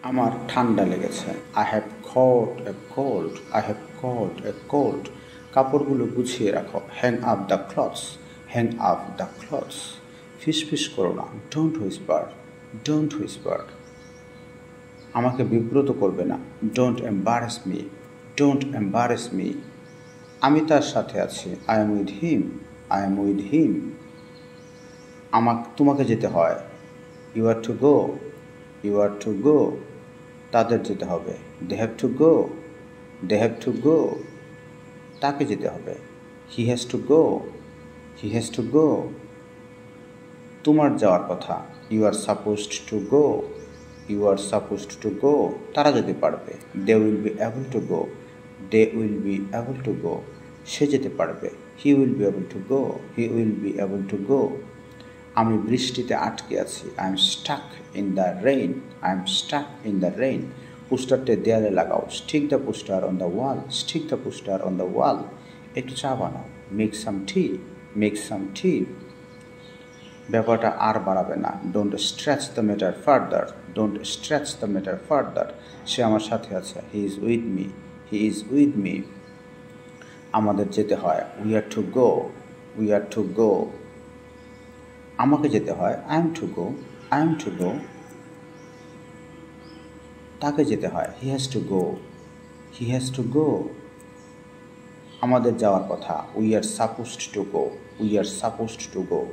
আমার ঠান্ডা লেগেছে। I have caught a cold. I have caught a cold. কাপড়গুলো গুছিয়ে রাখো। Hang up the clothes. Hang up the clothes. ফিসফিস করো না। Don't whisper. Don't whisper. আমাকে বিব্রত করবে না। Don't embarrass me. Don't embarrass me. আমি তার সাথে আছি। I am with him. I am with him. তোমাকে যেতে হয়। You are to go. You are to go. তাদের যেতে হবে। They have to go. They have to go. তাকে যেতে হবে। He has to go. He has to go. তোমার যাওয়ার কথা। You are supposed to go. You are supposed to go. তারা যেতে পারবে। They will be able to go. They will be able to go. সে যেতে পারবে। He will be able to go. He will be able to go. আমি বৃষ্টিতে আটকে আছি। I am stuck in the rain. I am stuck in the rain. পোস্টারটা দেয়ালে লাগাও। Stick the poster on the wall. Stick the poster on the wall. একটু চা বানাও। Make some tea. Make some tea. ব্যাপারটা আর বাড়াবে না। Don't stretch the matter further. Don't stretch the matter further. সে আমার সাথে আছে। He is with me. He is with me. আমাদের যেতে হয়। We are to go. We are to go. আমাকে যেতে হয়। I am to go. I am to go. তাকে যেতে হয়। He has to go. He has to go. আমাদের যাওয়ার কথা। We are supposed to go. We are supposed to go.